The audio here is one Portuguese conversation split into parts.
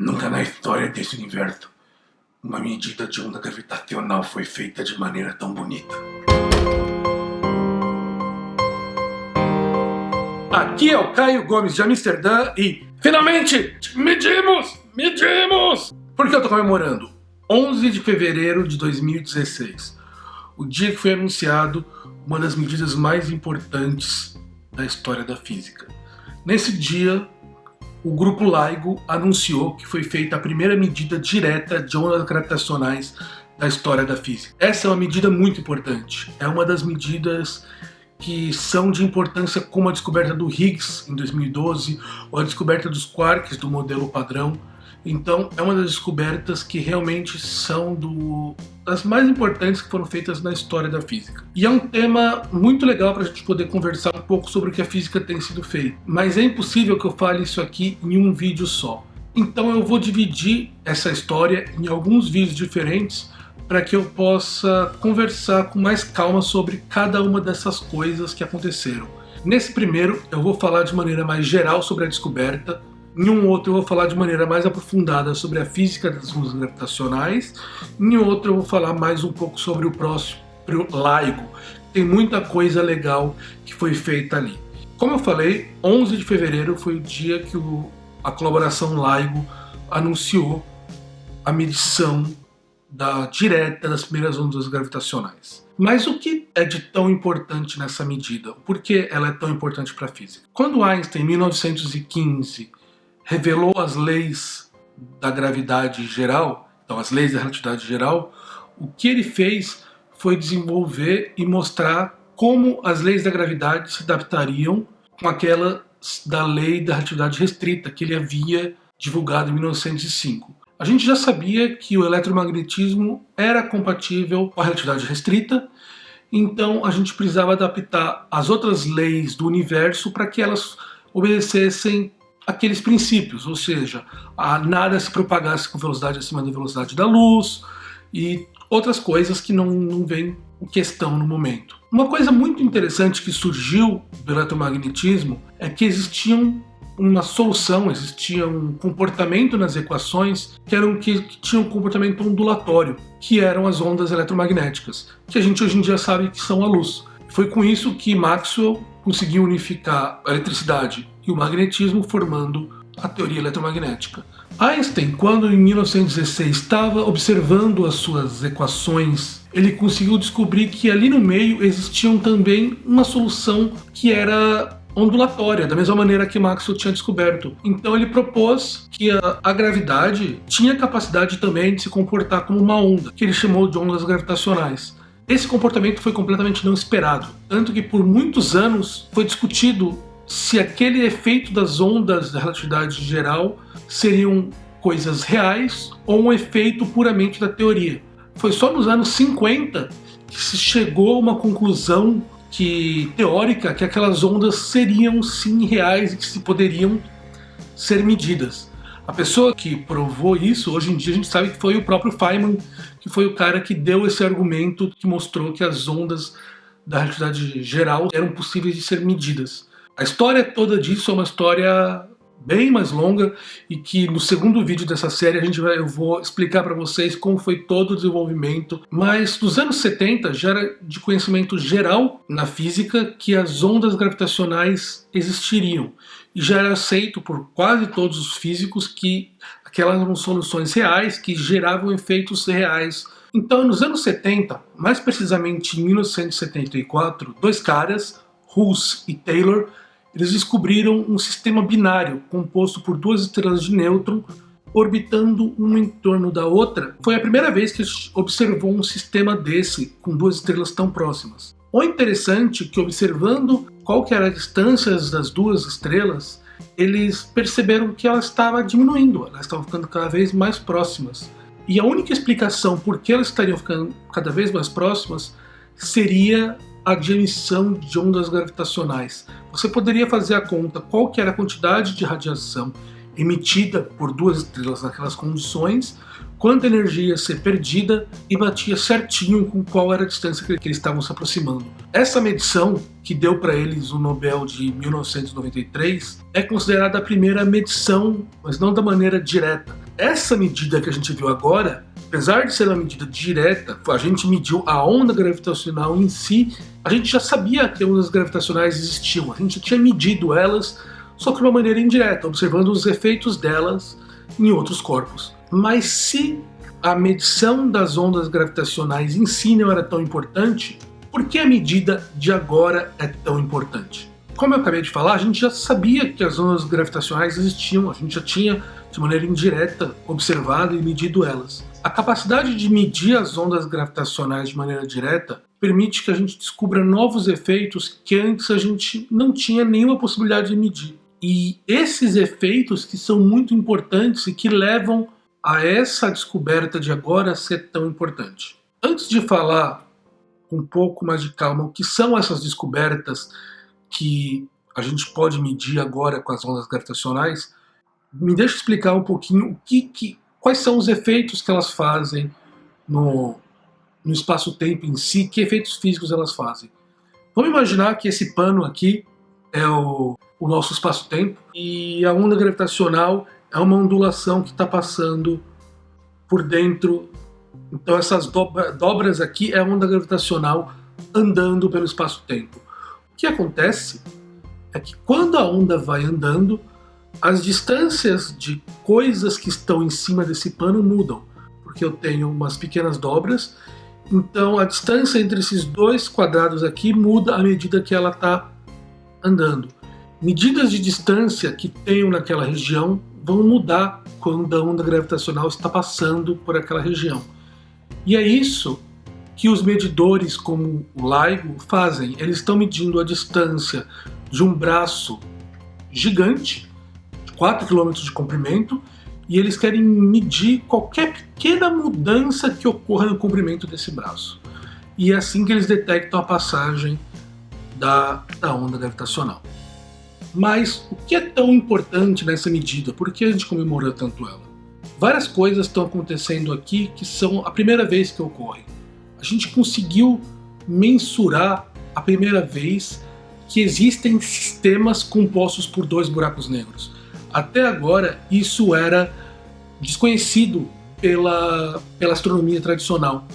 Nunca na história desse universo uma medida de onda gravitacional foi feita de maneira tão bonita. Aqui é o Caio Gomes de Amsterdã e finalmente medimos! Por que eu tô comemorando? 11 de fevereiro de 2016, o dia que foi anunciado uma das medidas mais importantes da história da física. Nesse dia, o grupo LIGO anunciou que foi feita a primeira medida direta de ondas gravitacionais da história da física. Essa é uma medida muito importante. É uma das medidas que são de importância, como a descoberta do Higgs em 2012 ou a descoberta dos quarks do modelo padrão. Então é uma das descobertas que realmente são das mais importantes que foram feitas na história da física. E é um tema muito legal para a gente poder conversar um pouco sobre o que a física tem sido feita. Mas é impossível que eu fale isso aqui em um vídeo só. Então eu vou dividir essa história em alguns vídeos diferentes para que eu possa conversar com mais calma sobre cada uma dessas coisas que aconteceram. Nesse primeiro eu vou falar de maneira mais geral sobre a descoberta. Em um outro eu vou falar de maneira mais aprofundada sobre a física das ondas gravitacionais. Em outro eu vou falar mais um pouco sobre o próximo LIGO. Tem muita coisa legal que foi feita ali. Como eu falei, 11 de fevereiro foi o dia que a colaboração LIGO anunciou a medição direta das primeiras ondas gravitacionais. Mas o que é de tão importante nessa medida? Por que ela é tão importante para a física? Quando Einstein, em 1915, revelou as leis da gravidade geral, então as leis da relatividade geral, o que ele fez foi desenvolver e mostrar como as leis da gravidade se adaptariam com aquelas da lei da relatividade restrita que ele havia divulgado em 1905. A gente já sabia que o eletromagnetismo era compatível com a relatividade restrita, então a gente precisava adaptar as outras leis do universo para que elas obedecessem aqueles princípios, ou seja, nada se propagasse com velocidade acima da velocidade da luz e outras coisas que não vêm em questão no momento. Uma coisa muito interessante que surgiu do eletromagnetismo é que existia um comportamento nas equações que tinham um comportamento ondulatório, que eram as ondas eletromagnéticas, que a gente hoje em dia sabe que são a luz. Foi com isso que Maxwell conseguiu unificar a eletricidade e o magnetismo, formando a teoria eletromagnética. Einstein, quando em 1916 estava observando as suas equações, ele conseguiu descobrir que ali no meio existiam também uma solução que era ondulatória, da mesma maneira que Maxwell tinha descoberto. Então ele propôs que a gravidade tinha capacidade também de se comportar como uma onda, que ele chamou de ondas gravitacionais. Esse comportamento foi completamente não esperado, tanto que por muitos anos foi discutido se aquele efeito das ondas da relatividade geral seriam coisas reais ou um efeito puramente da teoria. Foi só nos anos 50 que se chegou a uma conclusão teórica que aquelas ondas seriam sim reais e que poderiam ser medidas. A pessoa que provou isso, hoje em dia a gente sabe que foi o próprio Feynman, que foi o cara que deu esse argumento que mostrou que as ondas da relatividade geral eram possíveis de ser medidas. A história toda disso é uma história bem mais longa e que no segundo vídeo dessa série eu vou explicar para vocês como foi todo o desenvolvimento. Mas nos anos 70 já era de conhecimento geral na física que as ondas gravitacionais existiriam. E já era aceito por quase todos os físicos que aquelas eram soluções reais que geravam efeitos reais. Então nos anos 70, mais precisamente em 1974, dois caras, Hulse e Taylor, eles descobriram um sistema binário composto por duas estrelas de nêutron orbitando uma em torno da outra. Foi a primeira vez que a gente observou um sistema desse com duas estrelas tão próximas. O interessante é que, observando qual que era a distância das duas estrelas, eles perceberam que ela estava diminuindo, elas estavam ficando cada vez mais próximas. E a única explicação por que elas estariam ficando cada vez mais próximas seria a de emissão de ondas gravitacionais. Você poderia fazer a conta qual que era a quantidade de radiação emitida por duas estrelas naquelas condições, quanta energia ia ser perdida e batia certinho com qual era a distância que eles estavam se aproximando. Essa medição, que deu para eles o Nobel de 1993, é considerada a primeira medição, mas não da maneira direta. essa medida que a gente viu agora, apesar de ser uma medida direta, a gente mediu a onda gravitacional em si, a gente já sabia que ondas gravitacionais existiam, a gente já tinha medido elas, só que de uma maneira indireta, observando os efeitos delas em outros corpos. Mas se a medição das ondas gravitacionais em si não era tão importante, por que a medida de agora é tão importante? Como eu acabei de falar, a gente já sabia que as ondas gravitacionais existiam, a gente já tinha, de maneira indireta, observado e medido elas. A capacidade de medir as ondas gravitacionais de maneira direta permite que a gente descubra novos efeitos que antes a gente não tinha nenhuma possibilidade de medir. E esses efeitos que são muito importantes e que levam a essa descoberta de agora ser tão importante. Antes de falar com um pouco mais de calma o que são essas descobertas que a gente pode medir agora com as ondas gravitacionais, me deixa explicar um pouquinho quais são os efeitos que elas fazem no espaço-tempo em si, que efeitos físicos elas fazem. Vamos imaginar que esse pano aqui é o nosso espaço-tempo e a onda gravitacional é uma ondulação que está passando por dentro. Então essas dobras aqui é a onda gravitacional andando pelo espaço-tempo. O que acontece é que quando a onda vai andando, as distâncias de coisas que estão em cima desse pano mudam, porque eu tenho umas pequenas dobras, então a distância entre esses dois quadrados aqui muda à medida que ela está andando. Medidas de distância que tenho naquela região vão mudar quando a onda gravitacional está passando por aquela região. E é isso que os medidores como o LIGO fazem. Eles estão medindo a distância de um braço gigante, de 4 km de comprimento, e eles querem medir qualquer pequena mudança que ocorra no comprimento desse braço. E é assim que eles detectam a passagem da onda gravitacional. Mas o que é tão importante nessa medida? Por que a gente comemora tanto ela? Várias coisas estão acontecendo aqui que são a primeira vez que ocorrem. A gente conseguiu mensurar a primeira vez que existem sistemas compostos por 2 buracos negros. Até agora isso era desconhecido pela astronomia tradicional,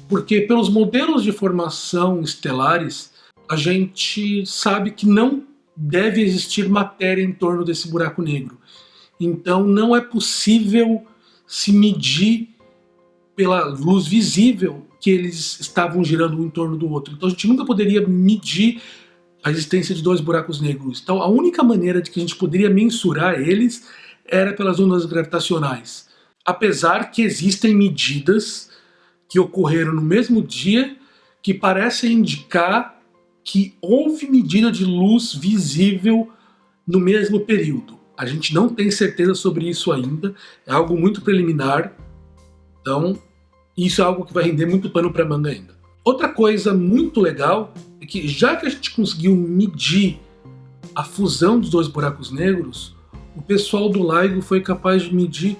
porque pelos modelos de formação estelares a gente sabe que não deve existir matéria em torno desse buraco negro. Então não é possível se medir pela luz visível que eles estavam girando um em torno do outro. Então a gente nunca poderia medir a existência de 2 buracos negros. Então a única maneira de que a gente poderia mensurar eles era pelas ondas gravitacionais. Apesar que existem medidas que ocorreram no mesmo dia que parecem indicar que houve medida de luz visível no mesmo período. A gente não tem certeza sobre isso ainda, é algo muito preliminar, então isso é algo que vai render muito pano para manga ainda. Outra coisa muito legal é que já que a gente conseguiu medir a fusão dos 2 buracos negros, o pessoal do LIGO foi capaz de medir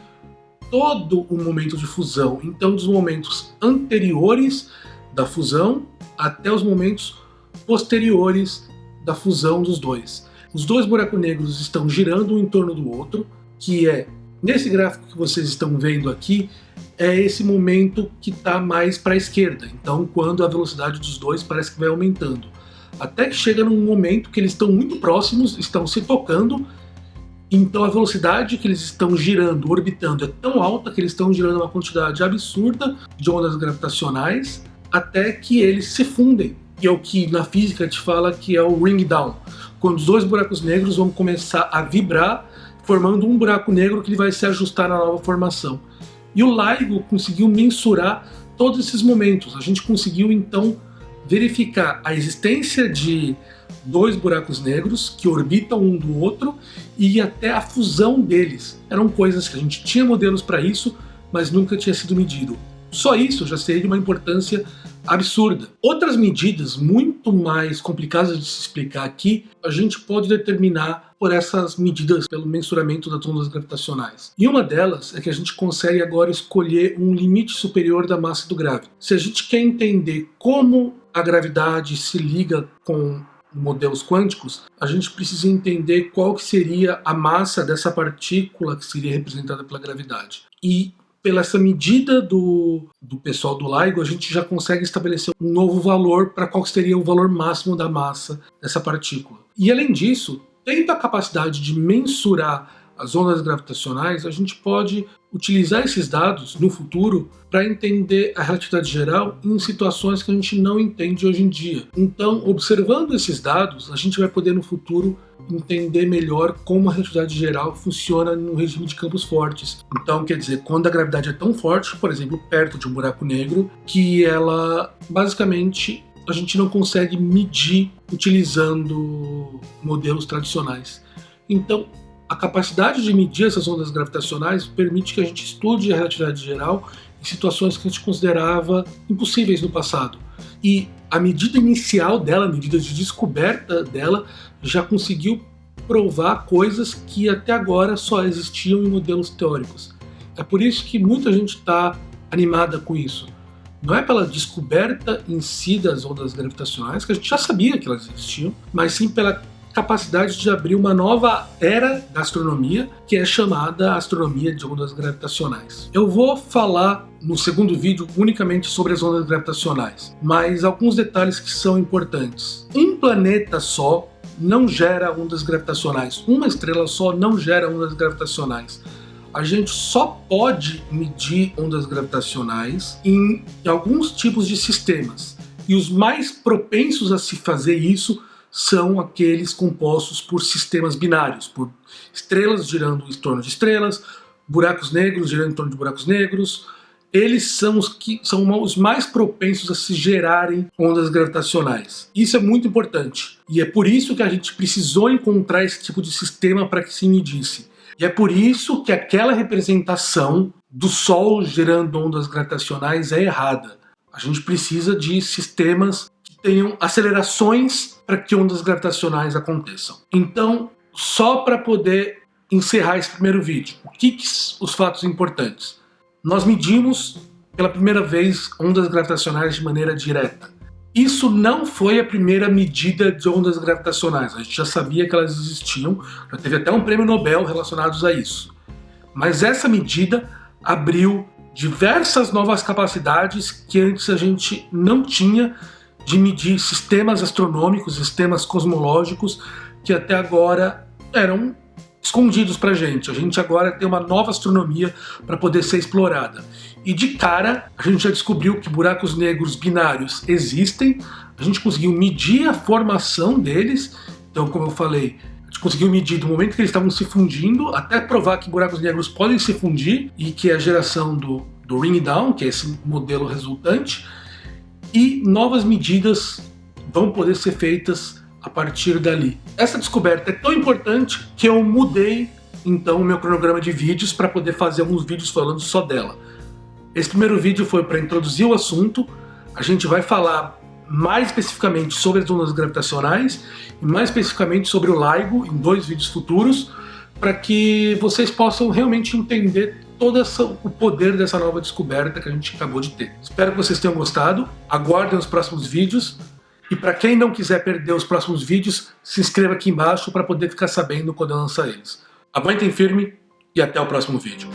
todo o momento de fusão, então dos momentos anteriores da fusão até os momentos posteriores da fusão dos dois. Os 2 buracos negros estão girando um em torno do outro, que é, nesse gráfico que vocês estão vendo aqui, é esse momento que está mais para a esquerda. Então, quando a velocidade dos dois parece que vai aumentando. Até que chega num momento que eles estão muito próximos, estão se tocando, então a velocidade que eles estão girando, orbitando, é tão alta que eles estão girando uma quantidade absurda de ondas gravitacionais, até que eles se fundem. Que é o que na física te fala que é o ring down, quando os 2 buracos negros vão começar a vibrar, formando um buraco negro que vai se ajustar na nova formação. E o LIGO conseguiu mensurar todos esses momentos. A gente conseguiu então verificar a existência de 2 buracos negros que orbitam um do outro e até a fusão deles. Eram coisas que a gente tinha modelos para isso, mas nunca tinha sido medido. Só isso já seria de uma importância absurda. Outras medidas muito mais complicadas de se explicar aqui, a gente pode determinar por essas medidas, pelo mensuramento das ondas gravitacionais. E uma delas é que a gente consegue agora escolher um limite superior da massa do grávido. Se a gente quer entender como a gravidade se liga com modelos quânticos, a gente precisa entender qual que seria a massa dessa partícula que seria representada pela gravidade. E pela essa medida do pessoal do LIGO, a gente já consegue estabelecer um novo valor para qual seria o valor máximo da massa dessa partícula. E além disso, tendo a capacidade de mensurar as ondas gravitacionais, a gente pode utilizar esses dados no futuro para entender a relatividade geral em situações que a gente não entende hoje em dia. Então, observando esses dados, a gente vai poder no futuro entender melhor como a relatividade geral funciona no regime de campos fortes. Então, quer dizer, quando a gravidade é tão forte, por exemplo, perto de um buraco negro, que ela basicamente a gente não consegue medir utilizando modelos tradicionais. Então, a capacidade de medir essas ondas gravitacionais permite que a gente estude a relatividade geral em situações que a gente considerava impossíveis no passado. E a medida inicial dela, a medida de descoberta dela, já conseguiu provar coisas que até agora só existiam em modelos teóricos. É por isso que muita gente está animada com isso. Não é pela descoberta em si das ondas gravitacionais, que a gente já sabia que elas existiam, mas sim pela capacidade de abrir uma nova era da astronomia, que é chamada astronomia de ondas gravitacionais. Eu vou falar no segundo vídeo unicamente sobre as ondas gravitacionais, mas alguns detalhes que são importantes. Um planeta só não gera ondas gravitacionais, uma estrela só não gera ondas gravitacionais. A gente só pode medir ondas gravitacionais em alguns tipos de sistemas, e os mais propensos a se fazer isso são aqueles compostos por sistemas binários, por estrelas girando em torno de estrelas, buracos negros girando em torno de buracos negros. Eles são os que são os mais propensos a se gerarem ondas gravitacionais. Isso é muito importante. E é por isso que a gente precisou encontrar esse tipo de sistema para que se medisse. E é por isso que aquela representação do Sol gerando ondas gravitacionais é errada. A gente precisa de sistemas que tenham acelerações para que ondas gravitacionais aconteçam. Então, só para poder encerrar esse primeiro vídeo, o que os fatos importantes? Nós medimos pela primeira vez ondas gravitacionais de maneira direta. Isso não foi a primeira medida de ondas gravitacionais, a gente já sabia que elas existiam, já teve até um prêmio Nobel relacionado a isso. Mas essa medida abriu diversas novas capacidades que antes a gente não tinha de medir sistemas astronômicos, sistemas cosmológicos que até agora eram escondidos para a gente. A gente agora tem uma nova astronomia para poder ser explorada. E de cara, a gente já descobriu que buracos negros binários existem, a gente conseguiu medir a formação deles, então, como eu falei, a gente conseguiu medir do momento que eles estavam se fundindo, até provar que buracos negros podem se fundir, e que é a geração do Ring Down, que é esse modelo resultante, e novas medidas vão poder ser feitas a partir dali. Essa descoberta é tão importante que eu mudei então o meu cronograma de vídeos para poder fazer alguns vídeos falando só dela. Esse primeiro vídeo foi para introduzir o assunto, a gente vai falar mais especificamente sobre as ondas gravitacionais e mais especificamente sobre o LIGO em 2 vídeos futuros, para que vocês possam realmente entender todo o poder dessa nova descoberta que a gente acabou de ter. Espero que vocês tenham gostado, aguardem os próximos vídeos, e para quem não quiser perder os próximos vídeos, se inscreva aqui embaixo para poder ficar sabendo quando eu lançar eles. Aguentem firme e até o próximo vídeo.